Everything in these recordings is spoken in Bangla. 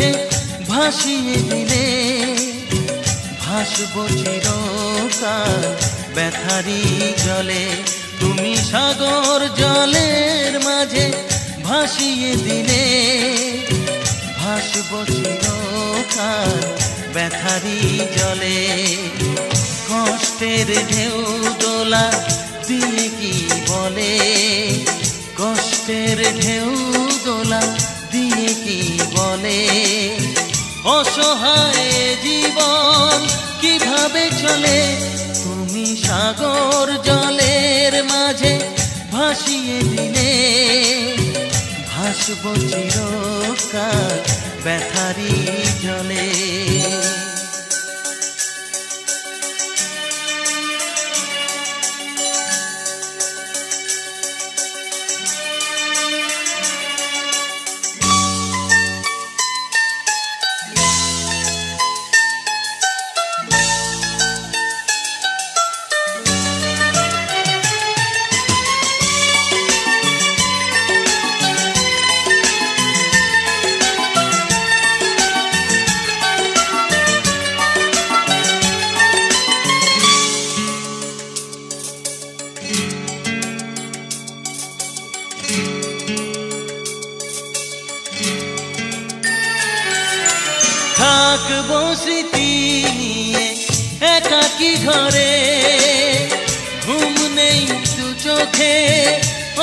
মাঝে ভাসিয়ে দিলে ভাসব চিরকাল ব্যথারি জলে। তুমি সাগর জলের মাঝে ভাসিয়ে দিলে ভাসব চিরকাল ব্যথারি জলে। কষ্টের ঢেউ দোলা দিয়ে কি বলে, কষ্টের ঢেউ দোলা দিয়ে কি বলে, অসহায় জীবন কিভাবে চলে। তুমি সাগর জলের মাঝে ভাসিয়ে দিলে ভাসব চিরকাল ব্যথারি জলে। থাকবো স্মৃতি নিয়ে একাকী ঘরে, ঘুম নেই দু চোখে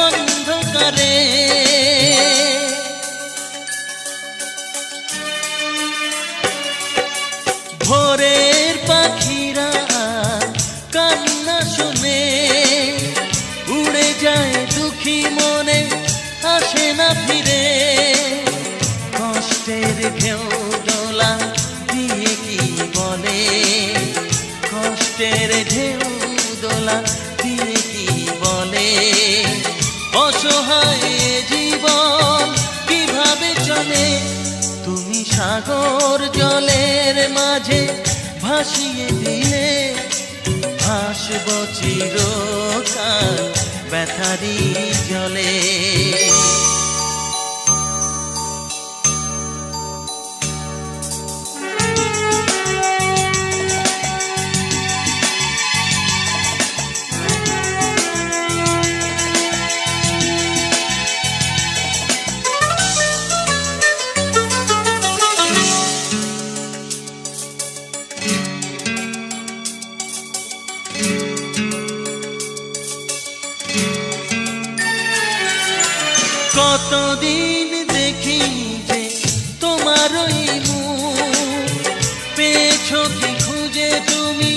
অন্ধকারে। ভোরের পাখিরা কান্না শুনে উড়ে যায় দুঃখী মনে আসে না ফিরে। কষ্টের ঢেউ দোলা দিয়ে কি বলে, কষ্টের ঢেউ দোলা দিয়ে কি বলে, অসহায় জীবন কিভাবে চলে। তুমি সাগর জলের মাঝে ভাসিয়ে দিলে ভাসব চিরকাল ব্যথারি জলে। কতদিন দেখি যে তোমার ওই মুখ, পেয়েছো কি খুঁজে তুমি,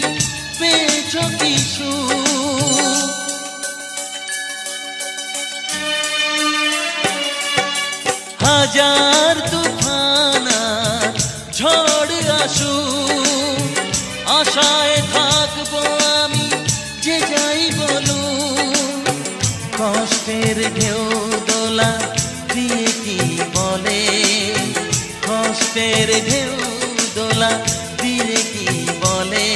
পেয়েছো কি সুখ। হাজার তুফান ঝড় আসুক, আশায় থাকবো আমি যে যাই বলুক। কষ্টের ঢেউ দোলা দিয়ে কি বলে, কষ্টের ঢেউ দোলা দিয়ে কি বলে,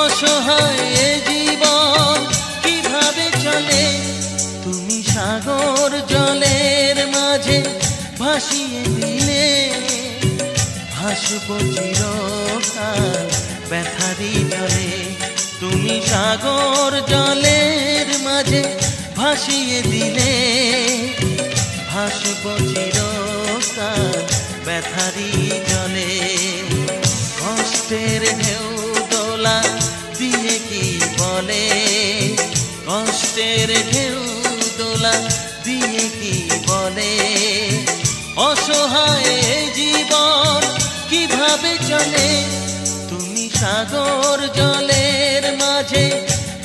অসহায় জীবন কিভাবে চলে। তুমি সাগর জলের মাঝে ভাসিয়ে দিলে ভাসব চিরকাল ব্যথারি জলে। তুমি সাগর জলের মাঝে ভাসিয়ে দিলে ভাসব চিরকাল ব্যথারি জলে। কষ্টের ঢেউ দোলা দিয়ে কি বলে, কষ্টের ঢেউ দোলা দিয়ে কি বলে, অসহায় জীবন কিভাবে চলে। তুমি সাগর জলের মাঝে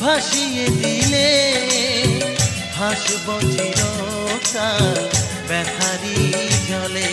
ভাসিয়ে দিলে ভাসব চিরকাল ব্যথারি জলে।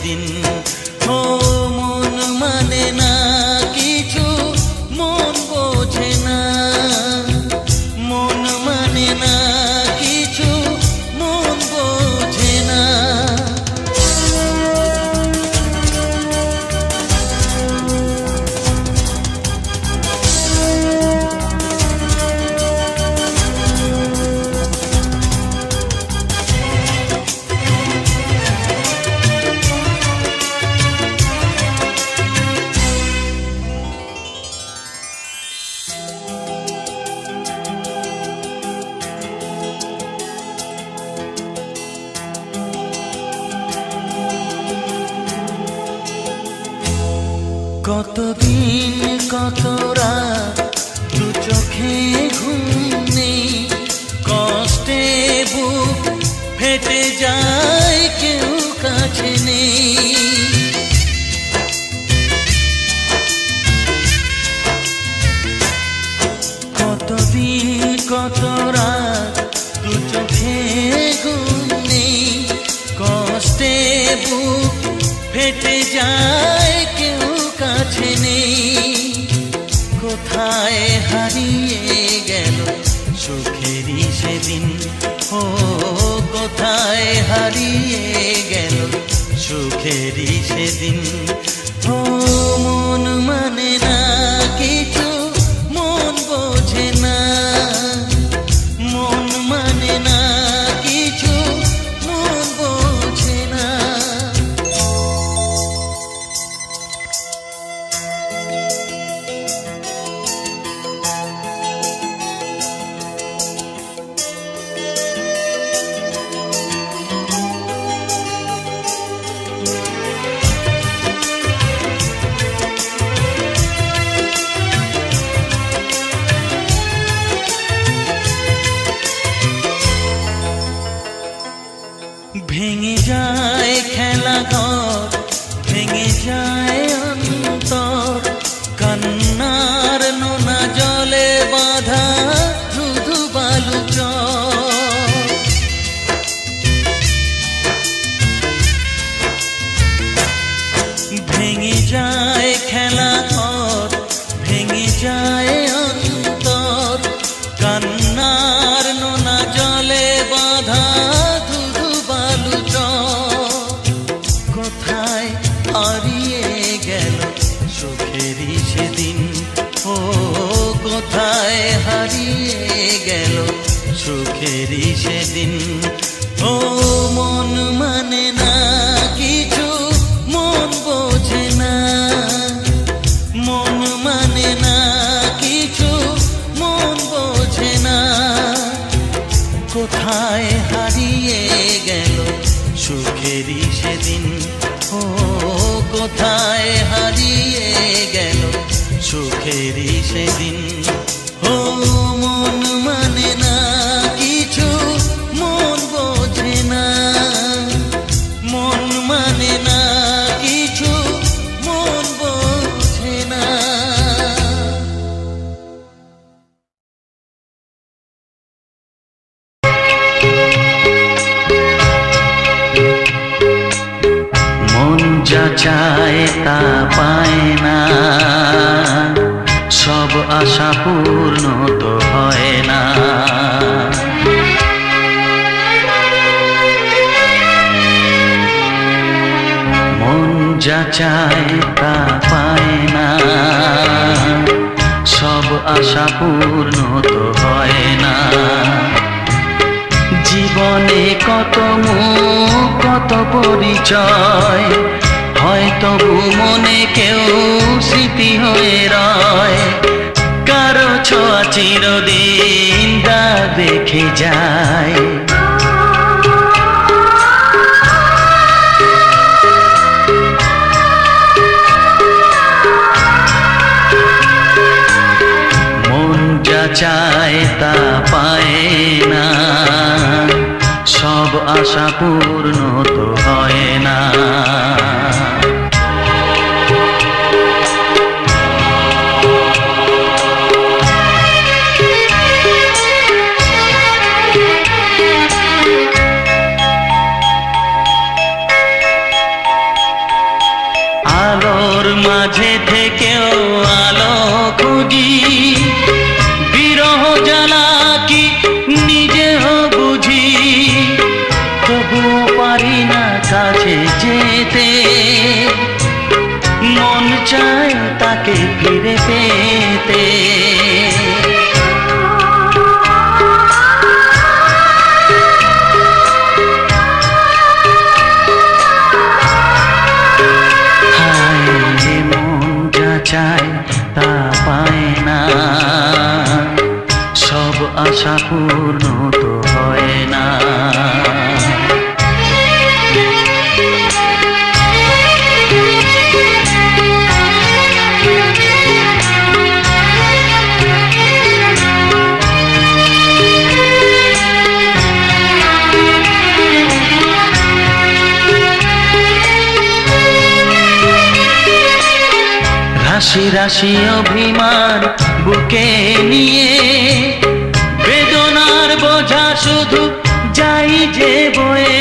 সেদিন। ও মন মানে না কিছু, মন বোঝে না, মন মানে না কিছু, মন বোঝে না। কতদিন কত রাত দু চোখে ঘুম নেই, কষ্টে বুক ফেটে যায় কেউ কাছে নেই। কতদিন কত রাত দু চোখে ঘুম নেই, কষ্টে বুক ফেটে যায় কেউ কাছে নেই। কোথায় হারিয়ে গেল সুখেরই সেদিন, ও কোথায় হারিয়ে গেল সুখেরই সেদিন। ও মন মানে না কিছু, মন বোঝে না, মন মানে না কিছু, মন বোঝে না। ভেঙে যায় খেলা ঘর, ভেঙে যায় অন্তর, কান্নার নোনা জলে বাঁধা ধুধু বালু চর। ভেঙে যায় খেলা ঘর, ভেঙে যায় অন্তর, কান্নার নোনা জলে বাঁধা কোথায় হারিয়ে গেল সুখেরই সেদিন, ও কোথায় হারিয়ে গেল সুখেরই সেদিন। ও মন মানে না কিছু, মন বোঝে না, মন মানে না কিছু, মন বোঝে না। কোথায় হারিয়ে গেল সুখেরই সেদিন, ও কোথায় হারিয়ে গেল সুখেরই সেদিন। ও মন মানে না কিছু, মন বোঝে না, মন মানে না কিছু, মন বোঝে না। যা চায় তা পায় না, সব আশা পূর্ণ তো হয় না। মন যা চায় তা পায় না, সব আশা পূর্ণ তো হয় না। জীবনে কত মুখ কত পরিচয়, হয়তো মনে কেউ স্মৃতি হয়ে রয়। কারো ছোঁয়া চিরদিন দাগ রেখে যায়। মন যা চায় তা পায় না, সব আশা পূর্ণ তো হয় না। মাঝে থেকেও আলো খুঁজি, বিরহ জ্বালা কি নিজেও বুঝি, তবুও পারি না কাছে যেতে, মন চায় তাকে ফিরে পেতে। চায় তা পায় না, সব আশা পূর্ণ তো হয় না। রাশি রাশি অভিমান বুকে নিয়ে, বেদনার বোঝা শুধু যাই যে বয়ে,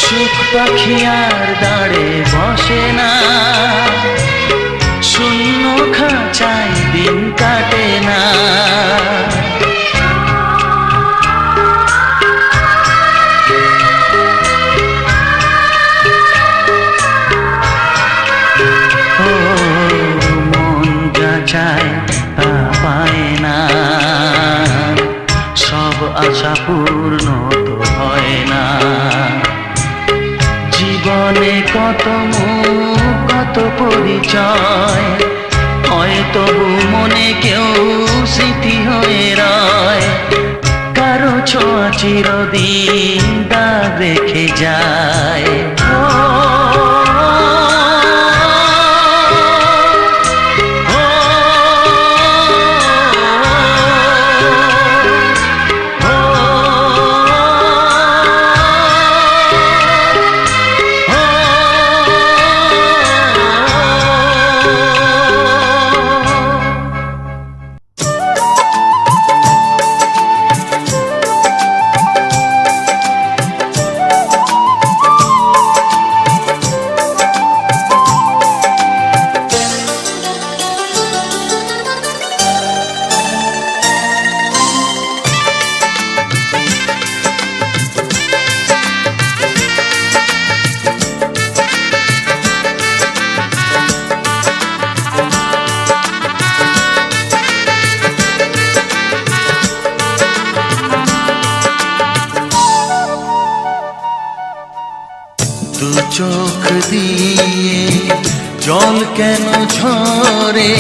সুখ পাখি আর দাঁড়ে বসে না, শূন্য খাঁচায় দিন কাটে না। চায় তা পায় না, সব আশা পূর্ণ তো হয় না। জীবনে কত মুখ কত পরিচয়, হয়তো মনে কেউ স্মৃতি হয়ে রয়, কারো ছোঁয়া চিরদিন দাগ রেখে যায়। চোখ দিয়ে জল কেন ঝরে,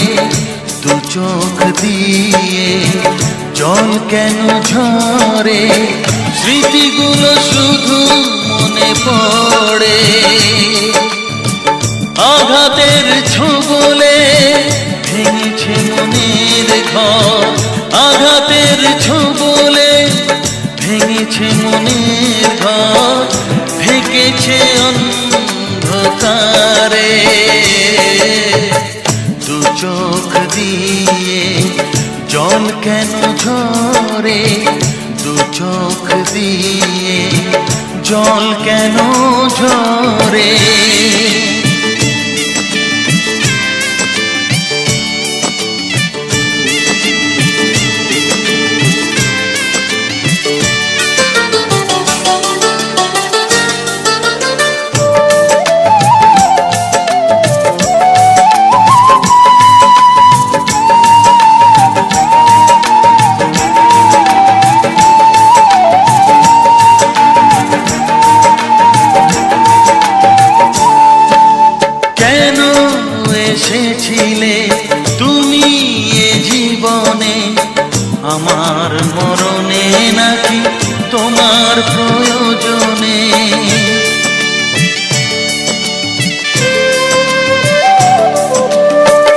দু চোখ দিয়ে জল কেন ঝরে, স্মৃতিগুলো শুধু মনে পড়ে, আঘাতের ছোবলে ভেঙেছে মনের ঘর, আঘাতের ছোবলে ভেঙেছে মনের ঘর, ঢেকেছে অন্ধকারে। দু চোখ দিয়ে জল কেন ঝরে, দু চোখ দিয়ে জল কেন ঝরে। এসেছিলে তুমি এ জীবনে, আমার মরণে নাকি তোমার প্রয়োজনে।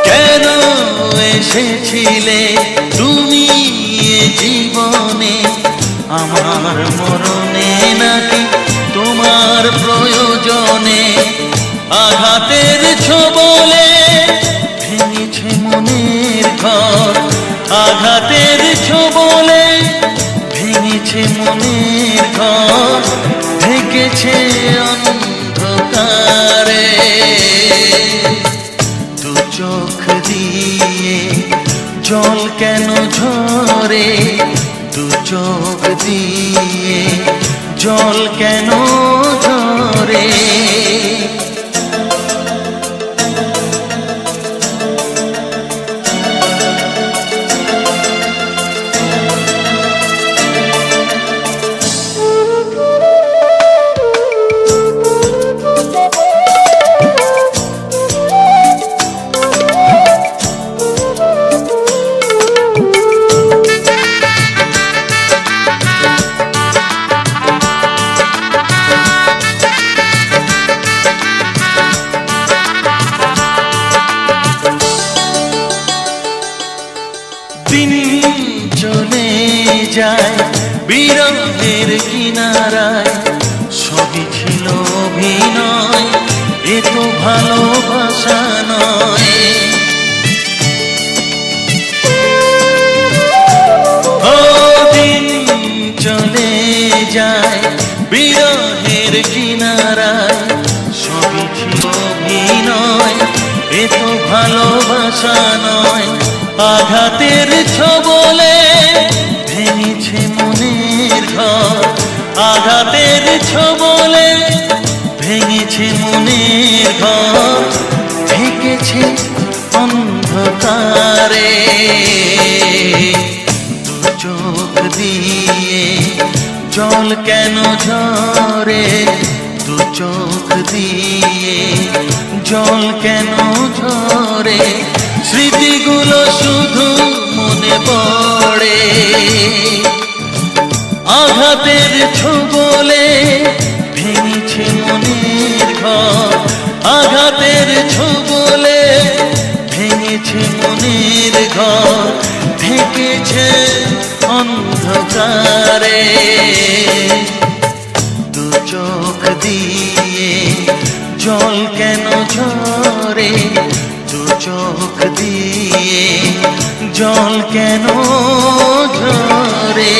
কেন এসেছিলে তুমি এ জীবনে, আমার মরণে নাকি তোমার প্রয়োজনে। আঘাতের ছোবলে ভেঙেছে মনের ঘর, আঘাতের ছোবলে ভেঙেছে মনের ঘর, ঢেকেছে অন্ধকারে। জল কেন ঝরে দু চোখ দিয়ে, জল কেন ঝরে। দিন চলে যায় বিরহের কিনারায়, সবই ছিল অভিনয়, এ তো ভালোবাসা নয়। ও দিন চলে যায় বিরহের কিনারায়, সবই ছিল অভিনয়, এ তো ভালোবাসা নয়। আঘাতের ছবলে ভেঙেছে মনের ঘর, আঘাতের ছবলে ভেঙেছে মনের ঘর, ঢেকেছে অন্ধকারে। দু চোখ দিয়ে জল কেন ঝরে, দু চোখ দিয়ে জল কেন ঝরে। স্মৃতিগুলো শুধু মনে পড়ে, আঘাতের ছোবলে ভেঙেছে মনের ঘর, আঘাতের ছোবলে ভেঙেছে মনের ঘর, ঢেকেছে অন্ধকারে। দু চোখ দিয়ে জল কেন ঝরে, দু চোখ দিয়ে জল কেন ঝরে।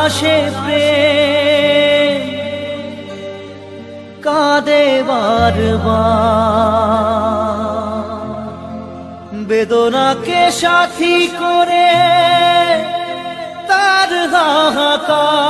আসে প্রেম কাঁদে বারবার, বেদনাকে সাথী করে তার হাহাকার।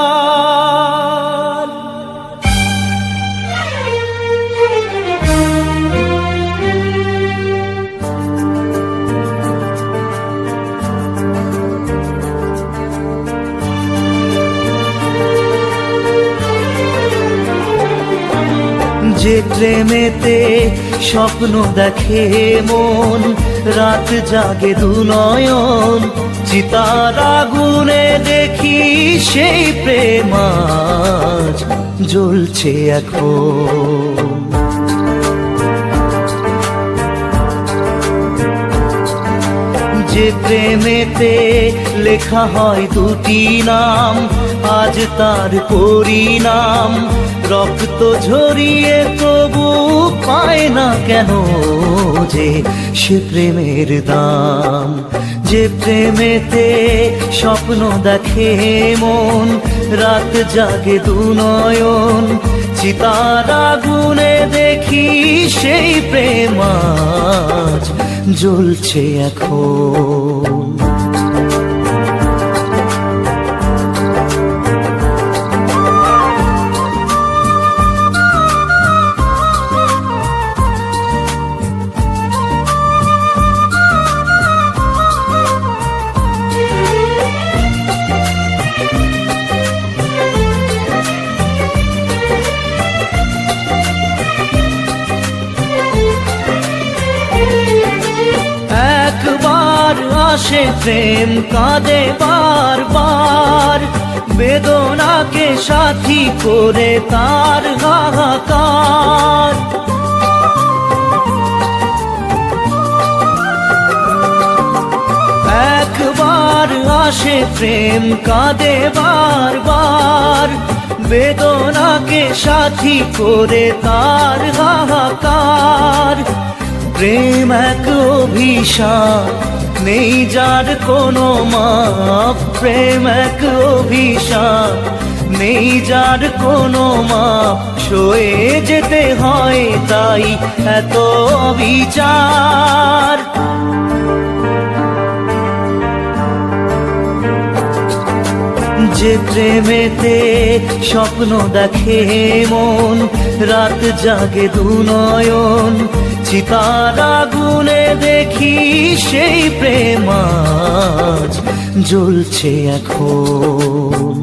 যে প্রেমেতে স্বপ্ন দেখে মন, রাত জাগে দুনয়ন, চিতার আগুনে দেখি সেই প্রেম আজ জ্বলছে এখন। যে প্রেমেতে লেখা হয় দুটি নাম, আজ তার পরিণাম রক্ত ঝরিয়ে তবু পায় না কেন যে সে প্রেমের দাম। যে প্রেমেতে স্বপ্ন দেখে মন, রাত জাগে দুনয়ন, চিতার আগুনে দেখি সেই প্রেম আজ জ্বলছে এখন। একবার আসে প্রেম কাঁদে বারবার, বেদনাকে সাথী করে তার হাহাকার। একবার আসে প্রেম কাঁদে বারবার, বেদনাকে সাথী করে তার হাহাকার। প্রেম এক অভিশাপ নেই যার কোনো মাপ, প্রেম এক অভিশাপ নেই যার কোনো মাপ, সয়ে যেতে হয় তাই এত বিচার। যে প্রেমেতে স্বপ্ন দেখে মন, রাত জাগে দুনয়ন, চিতার আগুনে দেখি সেই প্রেম আজ জ্বলছে এখন।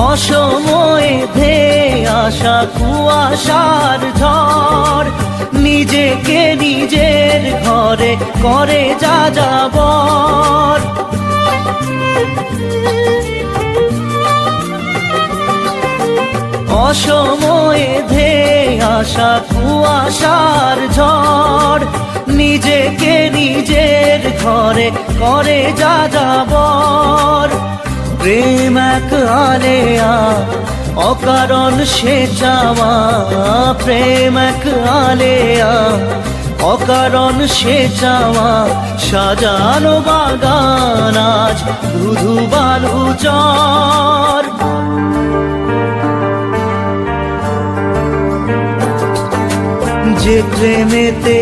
অসময়ে ধেয়ে আসা কুয়াশার ঝড়, নিজেকে নিজের ঘরে করে যাযাবর। অসময়ে ধেয়ে আসা কুয়াশার ঝড়, নিজেকে নিজের ঘরে করে যাযাবর। প্রেম এক আলেয়া অকারণ সে চাওয়া, প্রেম এক আলেয়া অকারণ সে চাওয়া, সাজানো বাগান আজ ধুধু বালু চর। যে প্রেমেতে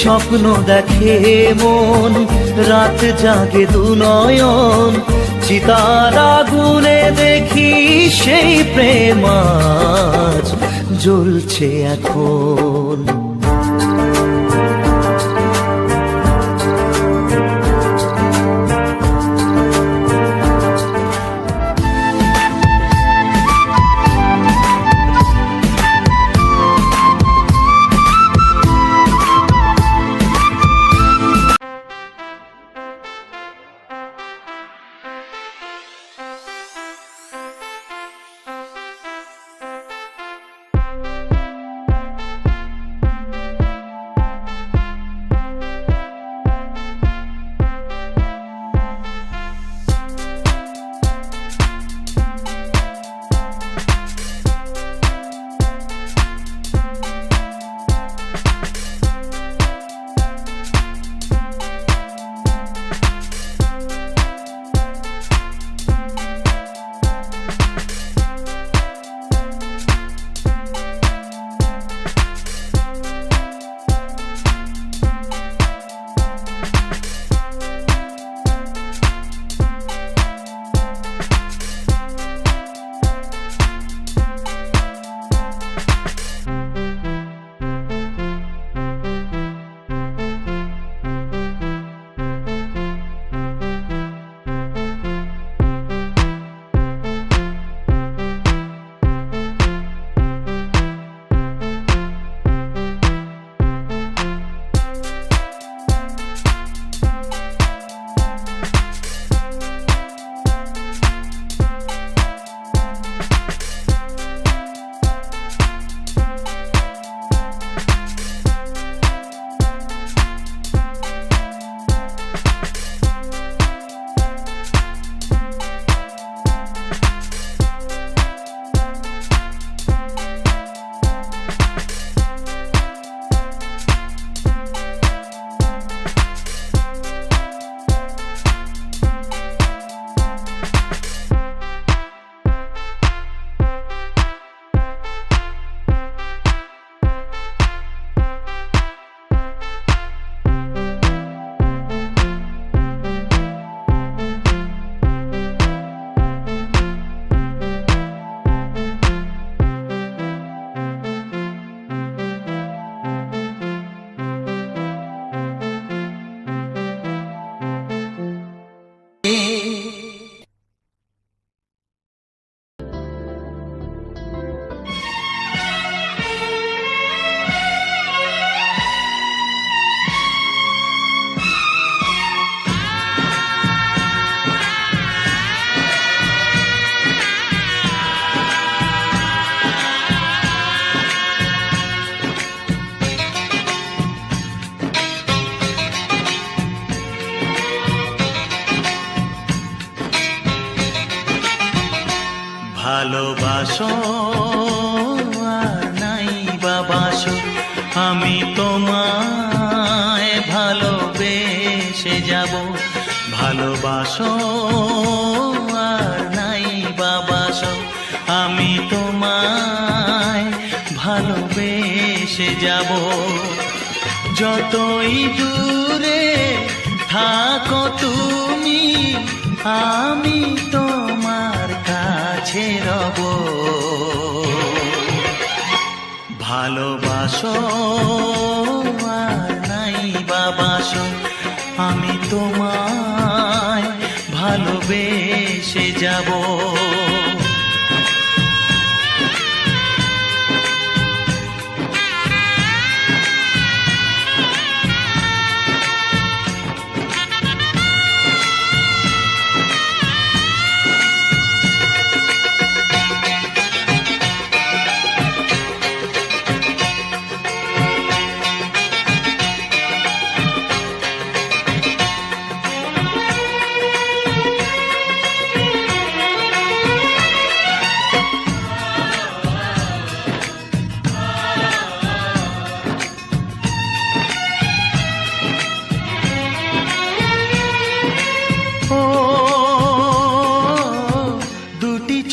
স্বপ্ন দেখে মন, রাত জাগে দুনয়ন, চিতার আগুনে দেখি সেই প্রেম আজ জ্বলছে এখন। ভালোবাসো আর নাই বাবাসো, আমি তোমায় ভালোবেসে যাব। ভালোবাসো আর নাই বাবাসো, আমি তোমায় ভালোবেসে যাব। যতই দূরে থাকো তুমি, আমি তোমার কাছে রব। ভালোবাসো আর নাই বাবাসো, আমি তোমায় ভালোবেসে যাব।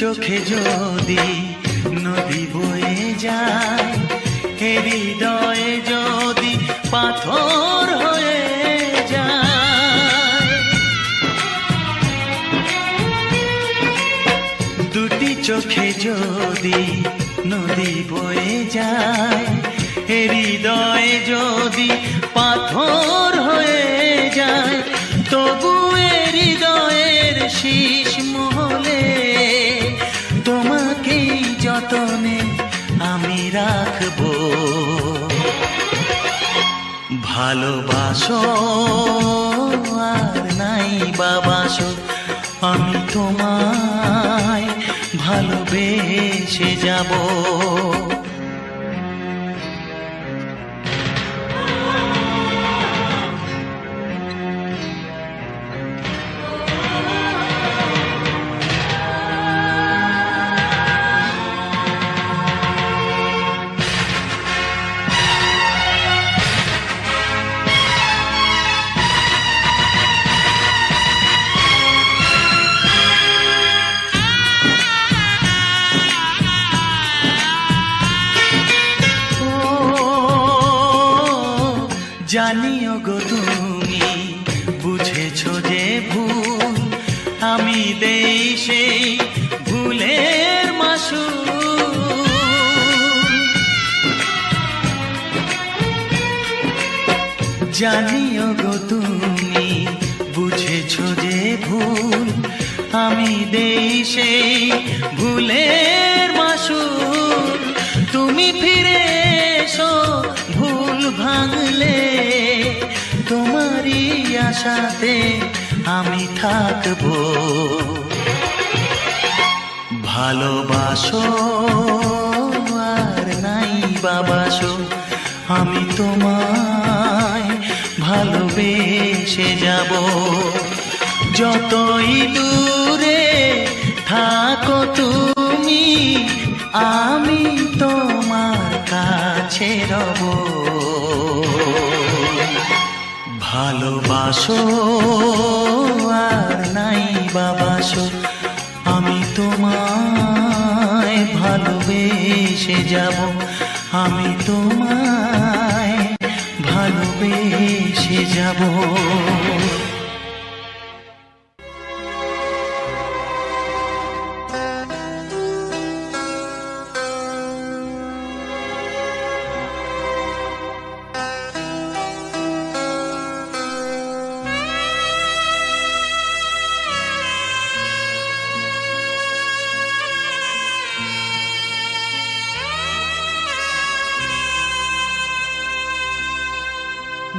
চোখে যদি নদী বয়ে যায়, হৃদয়ে যদি পাথর হয়ে যায়। দুটি চোখে যদি নদী বয়ে যায়, হৃদয়ে যদি পাথর হয়ে যায়, তবু হৃদয়ের শীষ মহলে তোমাকেই যতনে আমি রাখবো। ভালোবাসো আর নাই বাবাসো, আমি তোমায় ভালোবেসে যাব। জানিও গো তুমি বুঝেছো যে ভুল, আমি দেই সেই ভুলের মাসুল। জানিও গো তুমি বুঝেছো যে ভুল, আমি দেই সেই ভুলের মাসুল। তুমি ফিরে এসো ভুল ভাঙলে, তোমারই আশাতে আমি থাকবো। ভালোবাসো আর নাই বাবাসো, আমি তোমায় ভালোবেসে যাব। যতই দূরে থাকো তুমি, আমি তোমার কাছে রব। ভালোবাসো আর নাই বাবাসো, আমি তোমায় ভালোবেসে যাব। আমি তোমায় ভালোবেসে যাব।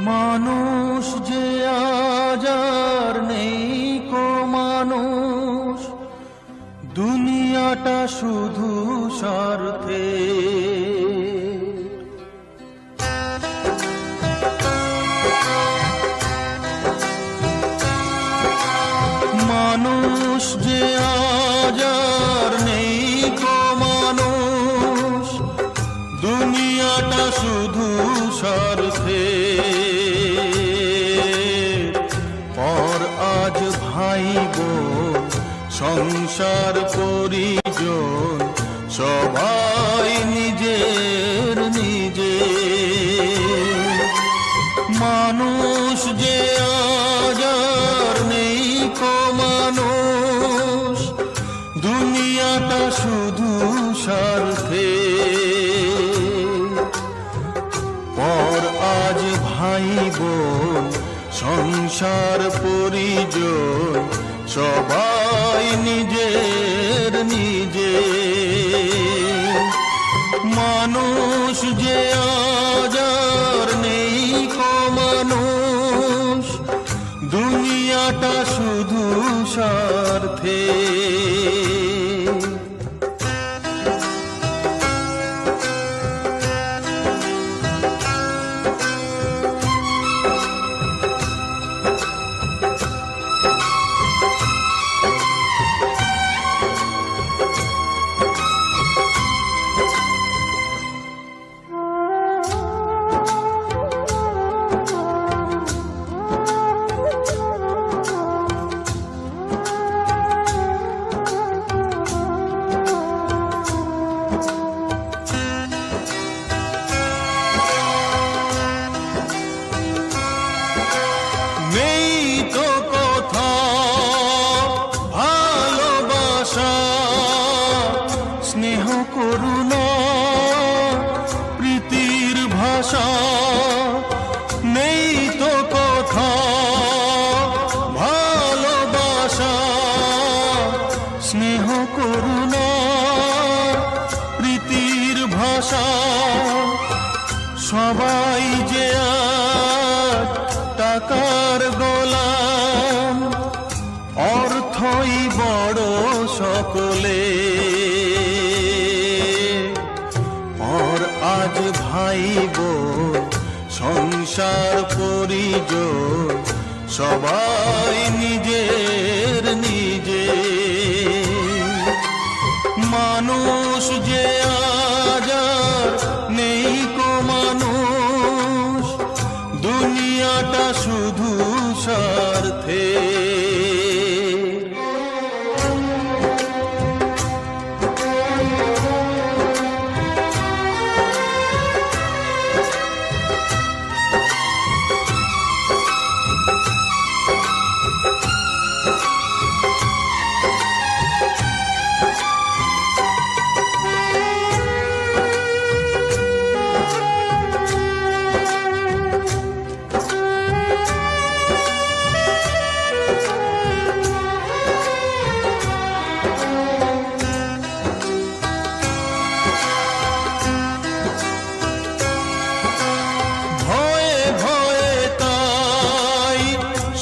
মানুষ যে আজ আর নেই কো মানুষ, দুনিয়াটা শুধু স্বার্থে। মানুষ যে আজ আর নেই সংসার পরিজন সবাই নিজের নিজে। মানুষ যে আজ আর নেই কো মানুষ, দুনিয়াটা শুধু স্বার্থে। পর আজ ভাই বোন সংসার পরিজন সবাই নিজের নিজে। মানুষ যে আজ আর নেই কো মানুষ, দুনিয়াটা শুধু স্বার্থে। স্নেহ করুণা প্রীতির ভাষা, নেই তো কথা ভালোবাসা। স্নেহ করুণা প্রীতির ভাষা, সবাই যে আজ টাকার গোলাম, অর্থই বড় সকলে। আর আজ ভাই বোন সংসার পরিজন সবাই নিজের নিজে। মানুষ যে আজ আর নেই কো মানুষ, দুনিয়াটা শুধু স্বার্থে।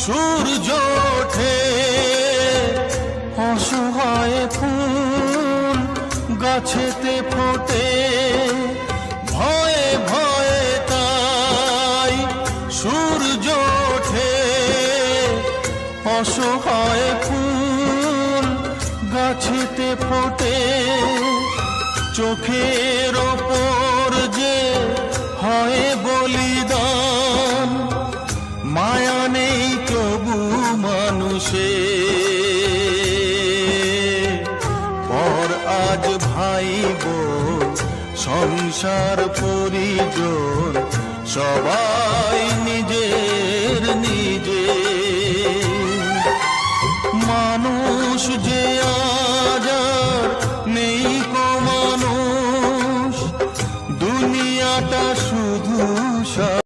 সূর্য ওঠে অসহায় ফুল গাছেতে ফোটে, ভয়ে ভয়ে তাই সূর্য ওঠে অসহায় ফুল গাছেতে ফোটে। চোখের ওপর যে হয় বলিদান, মায়া নেই তবু মানুষে। পর আজ ভাই বোন সংসার পরিজন সবাই নিজের নিজে। মানুষ যে আজ আর নেই কো মানুষ, দুনিয়াটা শুধু